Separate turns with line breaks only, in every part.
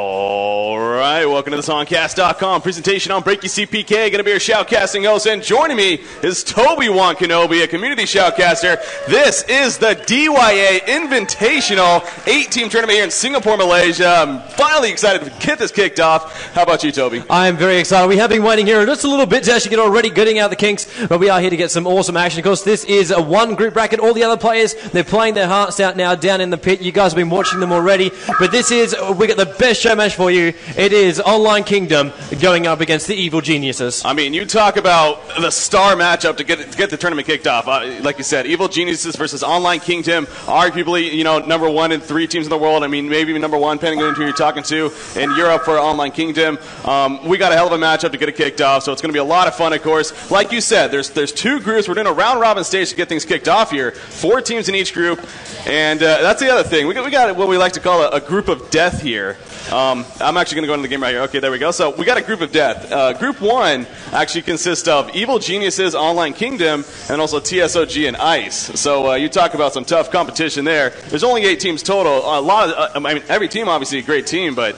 All right, welcome to the Honcast.com presentation on Breaky CPK. Going to be your shoutcasting host, and joining me is Toby Kenobi, a community shoutcaster. This is the DYA Invitational 8-team tournament here in Singapore, Malaysia. I'm finally excited to get this kicked off. How about you, Toby?
I am very excited. We have been waiting here just a little bit to actually get already getting out the kinks, but we are here to get some awesome action. Of course, this is a one group bracket. All the other players, they're playing their hearts out now down in the pit. You guys have been watching them already, but this is, we got the best show match for you. It is Online Kingdom going up against the Evil Geniuses.
I mean, you talk about the star matchup to get the tournament kicked off. Like you said, Evil Geniuses versus Online Kingdom, arguably, number 1 in 3 teams in the world. I mean, maybe even number 1, depending on who you're talking to in Europe for Online Kingdom. We got a hell of a matchup to get it kicked off, so it's going to be a lot of fun, of course. Like you said, there's 2 groups. We're doing a round-robin stage to get things kicked off here. 4 teams in each group, and that's the other thing. We got what we like to call a group of death here. I'm actually going to go into the game right here. Okay, there we go. So we got a group of death. Group 1 actually consists of Evil Geniuses, Online Kingdom, and also TSOG and ICE. So you talk about some tough competition there. There's only 8 teams total. Every team obviously a great team, but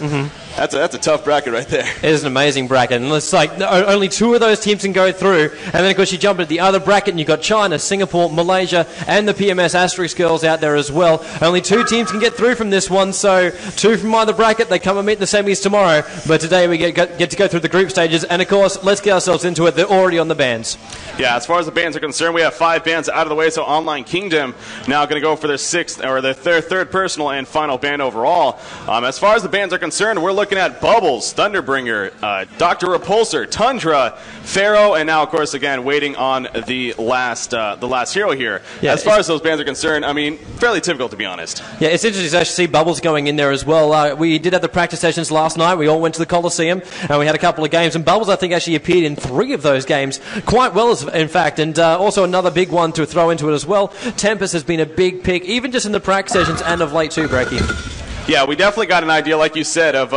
that's a tough bracket right there.
It is an amazing bracket, and it's like only 2 of those teams can go through, and then of course you jump into the other bracket and you've got China, Singapore, Malaysia, and the PMS Asterisk girls out there as well. Only 2 teams can get through from this one, so 2 from either bracket. They come and meet in the semis tomorrow, but today we get to go through the group stages, and of course let's get ourselves into it. They're already on the bands.
Yeah, as far as the bands are concerned, we have 5 bands out of the way, so Online Kingdom now going to go for their 6th or their third personal and final band overall. As far as the bands are concerned, we're looking at Bubbles, Thunderbringer, Dr. Repulsor, Tundra, Pharaoh, and now, of course, again, waiting on the last hero here. Yeah, as far as those bands are concerned, I mean, fairly typical, to be honest.
Yeah, it's interesting to actually see Bubbles going in there as well. We did have the practice sessions last night. We all went to the Coliseum, and we had a couple of games, and Bubbles, I think, actually appeared in 3 of those games, quite well, in fact, and also another big one to throw into it as well. Tempest has been a big pick, even just in the practice sessions and of late too, Breaky.
Yeah, we definitely got an idea, like you said, of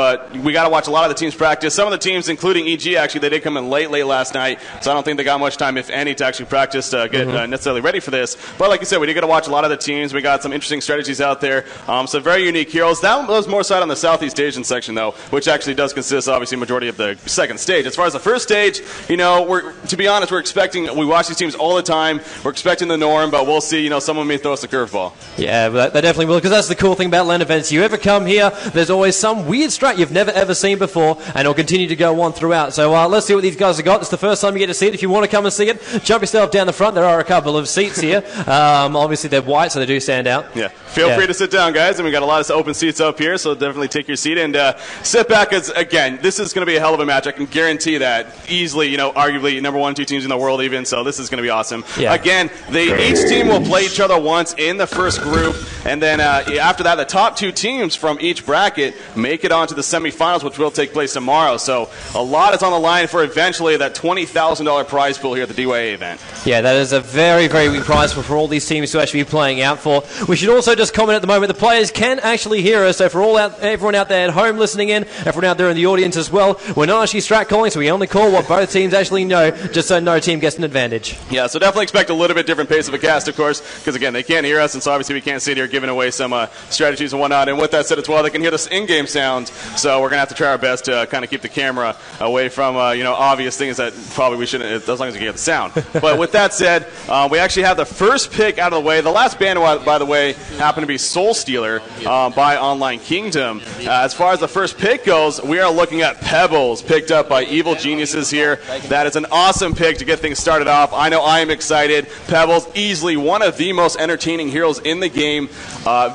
we got to watch a lot of the teams practice. Some of the teams, including EG, actually, they did come in late last night, so I don't think they got much time, if any, to actually practice to get necessarily ready for this. But like you said, we did get to watch a lot of the teams. We got some interesting strategies out there, some very unique heroes. That was more side on the Southeast Asian section, though, which actually does consist, obviously, majority of the second stage. As far as the first stage, to be honest, we watch these teams all the time. We're expecting the norm, but we'll see. Someone may throw us a curveball.
Yeah, but they definitely will, because that's the cool thing about LAN events. You ever come here, there's always some weird strat you've never ever seen before, and it'll continue to go on throughout. So let's see what these guys have got. It's the first time you get to see it. If you want to come and see it, jump yourself down the front. There are a couple of seats here. Obviously, they're white, so they do stand out.
Yeah, feel free to sit down, guys. And we got a lot of open seats up here, so definitely take your seat and sit back. As again, this is going to be a hell of a match. I can guarantee that easily. Arguably number 1, 2 teams in the world, even. So this is going to be awesome. Yeah. Again, each team will play each other once in the first group, and then after that, the top 2 teams from each bracket make it on to the semifinals, which will take place tomorrow. So a lot is on the line for eventually that $20,000 prize pool here at the DYA event.
Yeah, that is a very, very big prize for all these teams to actually be playing out for. We should also just comment at the moment, the players can actually hear us, so for everyone out there at home listening in, everyone out there in the audience as well, we're not actually strat calling, so we only call what both teams actually know, just so no team gets an advantage.
Yeah, so definitely expect a little bit different pace of a cast, of course, because again, they can't hear us, and so obviously we can't sit here giving away some strategies and whatnot. And with that said as well, they can hear this in-game sound, so we're going to have to try our best to kind of keep the camera away from, obvious things that probably we shouldn't, as long as we can hear the sound. But with that said, we actually have the first pick out of the way. The last band, by the way, happened to be Soul Stealer by Online Kingdom. As far as the first pick goes, we are looking at Pebbles, picked up by Evil Geniuses here. That is an awesome pick to get things started off. I know I am excited. Pebbles, easily one of the most entertaining heroes in the game.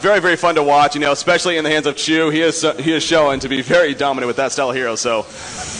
Very, very fun to watch, especially in the hands of Chu. He is showing to be very dominant with that style of hero. So,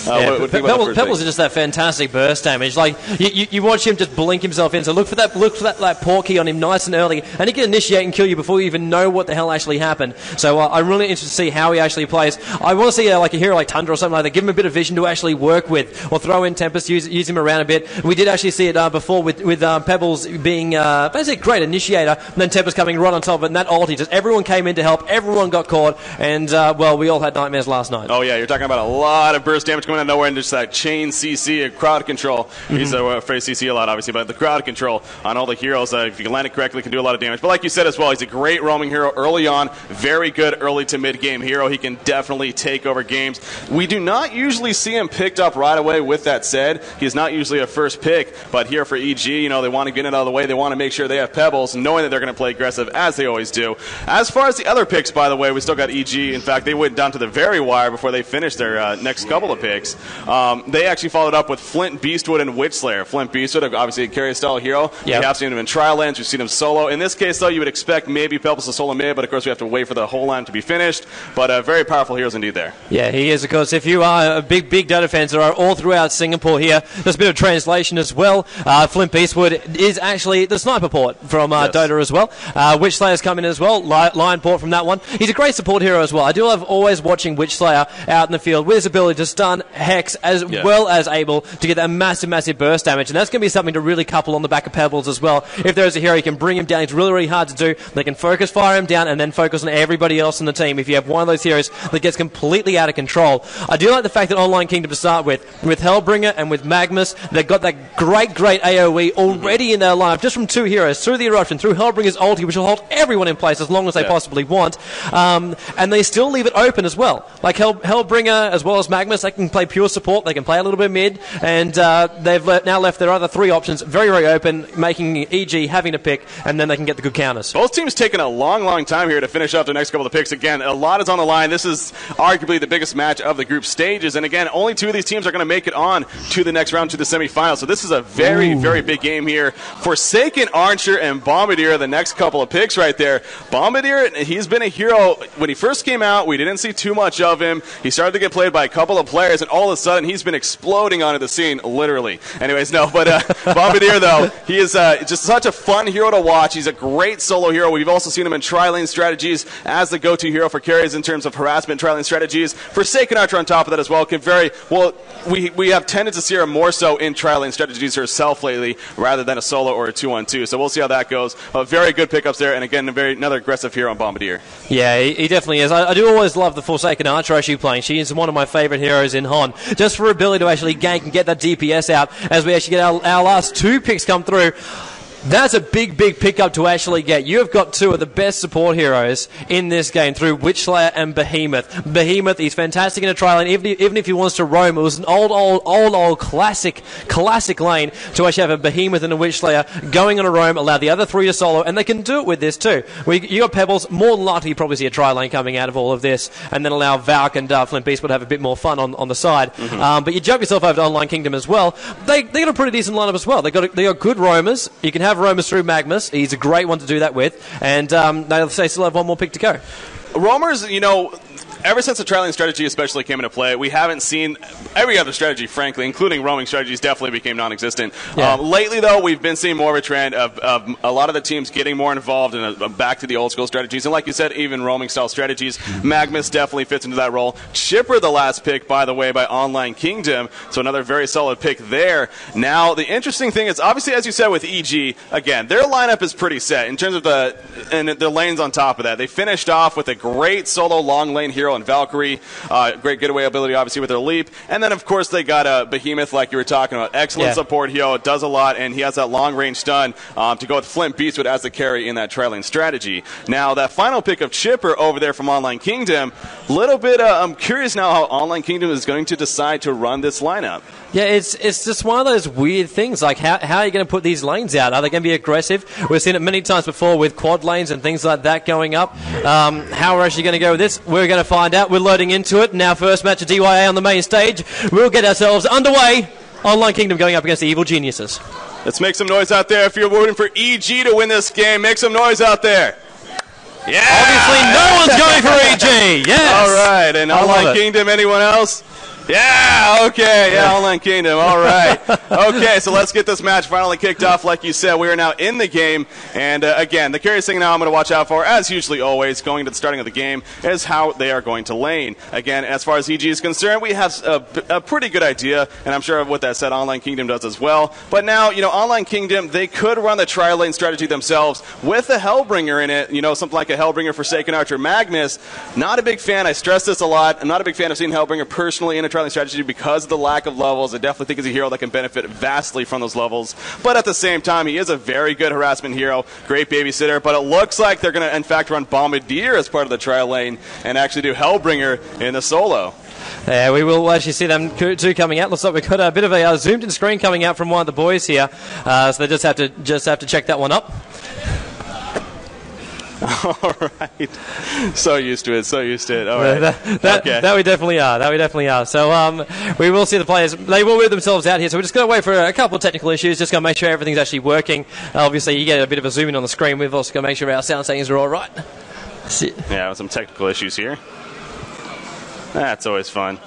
Pebbles is just that fantastic burst damage. Like you watch him just blink himself in. So look for that port key on him nice and early, and he can initiate and kill you before you even know what the hell actually happened. So I'm really interested to see how he actually plays. I want to see like a hero like Tundra or something like that. Give him a bit of vision to actually work with, or throw in Tempest, use him around a bit. We did actually see it before with Pebbles being basically a great initiator, and then Tempest coming right on top of it, and that ulti, just everyone came in to help. Everyone got caught, and, well, we all had nightmares last night.
Oh, yeah, you're talking about a lot of burst damage coming out of nowhere, and just that chain CC, crowd control. He's afraid of CC a lot, obviously, but the crowd control on all the heroes, if you can land it correctly, can do a lot of damage. But like you said as well, he's a great roaming hero early on, very good early to mid-game hero. He can definitely take over games. We do not usually see him picked up right away. With that said, he's not usually a first pick, but here for EG, you know, they want to get it out of the way. They want to make sure they have Pebbles, knowing that they're going to play aggressive, as they always do. As far as the other picks, by the way, we still got EG. In fact, they went down to the very wire before they finished their next couple of picks. They actually followed up with Flint Beastwood and Witchslayer. Flint Beastwood, obviously a carry-style hero. We have seen him in Tri-Lands. We've seen him solo. In this case, though, you would expect maybe Pebbles to solo mid, but of course we have to wait for the whole line to be finished. But very powerful heroes indeed there. Yeah,
he is, of course. If you are a big Dota fans, there are all throughout Singapore here. There's a bit of translation as well. Flint Beastwood is actually the sniper port from Dota as well. Witchslayer's come in as well. Lion port from that one. He's a great support hero as well. I do love always watching Witchslayer out in the field with his ability to stun, hex, as well as able to get that massive burst damage. And that's going to be something to really couple on the back of Pebbles as well. If there's a hero, you can bring him down. It's really hard to do. They can focus fire him down and then focus on everybody else in the team. If you have one of those heroes that gets completely out of control. I do like the fact that Online Kingdom to start with Hellbringer and with Magnus, they've got that great AoE already in their lineup, just from two heroes, through the Eruption, through Hellbringer's ulti, which will hold everyone in place as long as they possibly want, and they still leave it open as well. Like Hellbringer as well as Magnus, they can play pure support, they can play a little bit mid, and they've now left their other three options very open, making EG having to pick, and then they can get the good counters.
Both teams taking a long time here to finish up their next couple of picks. Again, a lot is on the line. This is arguably the biggest match of the group stages, and again, only two of these teams are going to make it on to the next round, to the semifinals. So this is a very big game here. Forsaken, Archer, and Bombardier, the next couple of picks right there. Bombardier, he's been a hero. When he first came out, we didn't see too much of him. He started to get played by a couple of players, and all of a sudden, he's been exploding onto the scene, literally. Anyways, no, but Bombardier, though, he is just such a fun hero to watch. He's a great solo hero. We've also seen him in tri-lane strategies as the go-to hero for carries in terms of harassment tri-lane strategies. Forsaken Archer on top of that as well can very well. We have tended to see her more so in tri-lane strategies herself lately, rather than a solo or a 2-on-2. So we'll see how that goes. Very good pickups there, and again, another aggressive hero on Bombardier.
Yeah, he definitely is. I do always love the Forsaken Archer actually playing. She is one of my favorite heroes in Hon, just for her ability to actually gank and get that DPS out as we actually get our last two picks come through. That's a big pickup to actually get. You have got two of the best support heroes in this game through Witchslayer and Behemoth. Behemoth, he's fantastic in a tri-lane. Even if he wants to roam, it was an old classic lane to actually have a Behemoth and a Witchslayer going on a roam, allow the other three to solo, and they can do it with this too. You got Pebbles, more than likely you probably see a tri-lane coming out of all of this, and then allow Valk and Flint Beastwood to have a bit more fun on the side. But you jump yourself over to Online Kingdom as well. They got a pretty decent lineup as well. They got good roamers. You can have roamers through Magnus. He's a great one to do that with, and they still have one more pick to go.
Roamers, you know, ever since the tri-lane strategy especially came into play, we haven't seen every other strategy, frankly, including roaming strategies, definitely became non-existent. Lately, though, we've been seeing more of a trend of a lot of the teams getting more involved in back to the old-school strategies. And like you said, even roaming-style strategies. Magnus definitely fits into that role. Chipper, the last pick, by the way, by Online Kingdom. So another very solid pick there. Now, the interesting thing is, obviously, as you said with EG, again, their lineup is pretty set in terms of the lanes on top of that. They finished off with a great solo long lane hero and Valkyrie, great getaway ability obviously with their leap, and then of course they got a Behemoth like you were talking about, excellent support hero, does a lot, and he has that long range stun to go with Flint Beastwood as the carry in that tri-lane strategy. Now that final pick of Chipper over there from Online Kingdom, little bit I'm curious now how Online Kingdom is going to decide to run this lineup.
Yeah, it's just one of those weird things, like how are you going to put these lanes out? Are they going to be aggressive? We've seen it many times before with quad lanes and things like that going up. How we're actually going to go with this, we're going to find out. We're loading into it. Now first match of DYA on the main stage. We'll get ourselves underway. Online Kingdom going up against the Evil Geniuses.
Let's make some noise out there if you're rooting for EG to win this game. Make some noise out there. Yeah!
Obviously no one's going for EG. Yes!
All right, and Online Kingdom, anyone else? Yeah, okay, yeah, Online Kingdom, all right. Okay, so let's get this match finally kicked off. Like you said, we are now in the game, and again, the curious thing now I'm going to watch out for, as usually always, going to the starting of the game, is how they are going to lane. Again, as far as EG is concerned, we have a pretty good idea, and I'm sure with that said, Online Kingdom does as well. But now, Online Kingdom, they could run the tri-lane strategy themselves with a Hellbringer in it, something like a Hellbringer Forsaken Archer Magnus. Not a big fan, I stress this a lot, I'm not a big fan of seeing Hellbringer personally in a tri-lane strategy because of the lack of levels. I definitely think he's a hero that can benefit vastly from those levels. But at the same time, he is a very good harassment hero, great babysitter. But it looks like they're going to, in fact, run Bombardier as part of the trial lane and actually do Hellbringer in the solo.
Yeah, we will actually see them two coming out. Looks like we've got a bit of a zoomed-in screen coming out from one of the boys here. So they just have to check that one up.
All right. So used to it. All right.
That we definitely are. So we will see the players. They will move themselves out here. So we're just going to wait for a couple of technical issues. Just going to make sure everything's actually working. Obviously, you get a bit of a zoom in on the screen. We've also got to make sure our sound settings are all right.
Yeah, some technical issues here. That's always fun.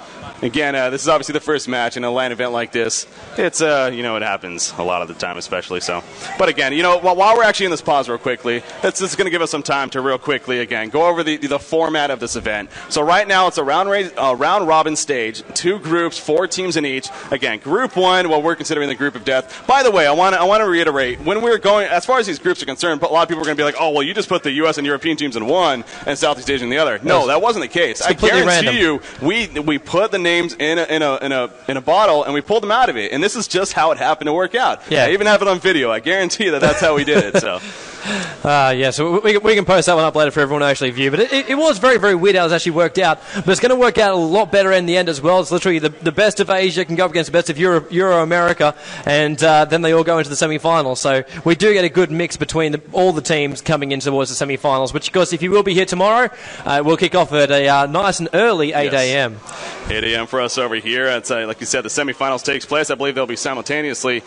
Again, this is obviously the first match in a LAN event like this. It's, it happens a lot of the time, especially so. But again, while we're actually in this pause real quickly, this is going to give us some time to real quickly, again, go over the format of this event. So right now, it's a round-robin stage, 2 groups, 4 teams in each. Again, Group 1, what we're considering the group of death. By the way, I want to reiterate, when we're going, as far as these groups are concerned, a lot of people are going to be like, oh, well, you just put the U.S. and European teams in one and Southeast Asian in the other. No, that wasn't the case. I guarantee you, we put the names in a bottle and we pulled them out of it, and this is just how it happened to work out.
Yeah.
I even have it on video. I guarantee that's how we did it. So.
So we can post that one up later for everyone to actually view. But it was very, very weird how it actually worked out. But it's going to work out a lot better in the end as well. It's literally the best of Asia can go up against the best of Euro-America, and then they all go into the semi-finals. So we do get a good mix between all the teams coming in towards the semi-finals, which, of course, if you will be here tomorrow, we'll kick off at a nice and early 8 a.m.
8 a.m. for us over here. It's, like you said, the semifinals takes place. I believe they'll be simultaneously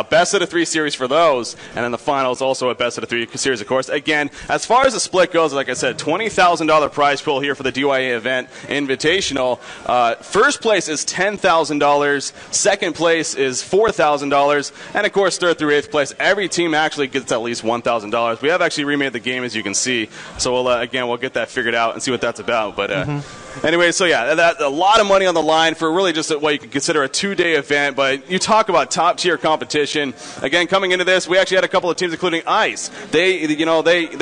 best of the 3 series for those, and then the finals also a best of the 3 series, of course. Again, as far as the split goes, like I said, $20,000 prize pool here for the DYA event invitational. First place is $10,000. Second place is $4,000. And, of course, third through 8th place, every team actually gets at least $1,000. We have actually remade the game, as you can see. So, we'll get that figured out and see what that's about. But anyway, so yeah, a lot of money on the line for really just what you could consider a 2-day event. But you talk about top-tier competition. Again, coming into this, we actually had a couple of teams, including ICE. They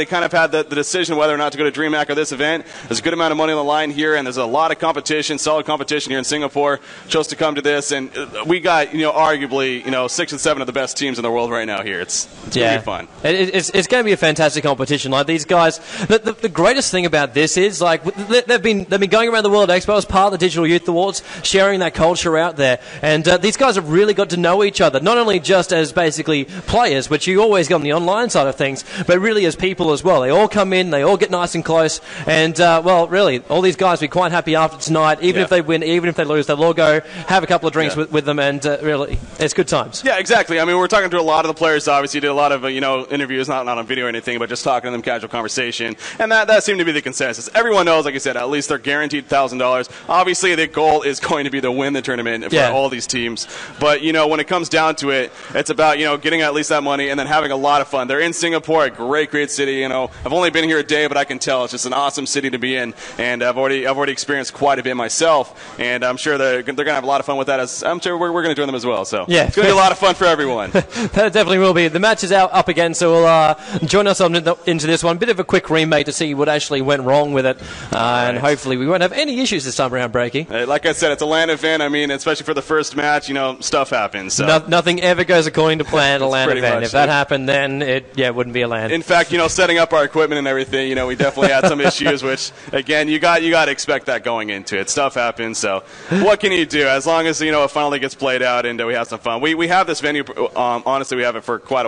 kind of had the decision whether or not to go to DreamHack or this event. There's a good amount of money on the line here, and there's a lot of competition, solid competition here in Singapore. Chose to come to this, and we got arguably 6 and 7 of the best teams in the world right now here. It's gonna be fun.
It's going to be a fantastic competition. Like these guys, the greatest thing about this is like they've been going around the World Expo as part of the Digital Youth Awards, sharing that culture out there, and these guys have really got to know each other, not only just as basically players, which you always get on the online side of things, but really as people as well. They all come in, they all get nice and close, and really, all these guys will be quite happy after tonight. Even if they win, even if they lose, they'll all go have a couple of drinks with them, and really, it's good times.
Yeah, exactly. I mean, we're talking to a lot of the players. Obviously, did a lot of interviews, not on video or anything, but just talking to them, casual conversation, and that seemed to be the consensus. Everyone knows, like I said, at least they're guaranteed $1,000. Obviously, the goal is going to be to win the tournament for all these teams. But when it comes down to it, it's about getting at least that money and then having a lot of fun. They're in Singapore, a great city. I've only been here a day, but I can tell it's just an awesome city to be in, and I've already experienced quite a bit myself, and I'm sure they're going to have a lot of fun with that. As I'm sure we're going to join them as well. So it's going to be a lot of fun for everyone.
That definitely will be. The match is up again, so we'll join us into this one. Bit of a quick remake to see what actually went wrong with it, and hopefully we won't have any issues this time around, Breaky.
Like I said, it's a LAN event. I mean, especially for the first match, stuff happens. So.
Nothing ever goes according to plan at a LAN event. If that happened, then it wouldn't be a LAN.
In fact, setting up our equipment and everything, we definitely had some issues, which again, you got to expect that going into it. Stuff happens. So what can you do? As long as it finally gets played out and we have some fun. We have this venue. Honestly, we have it for quite a while.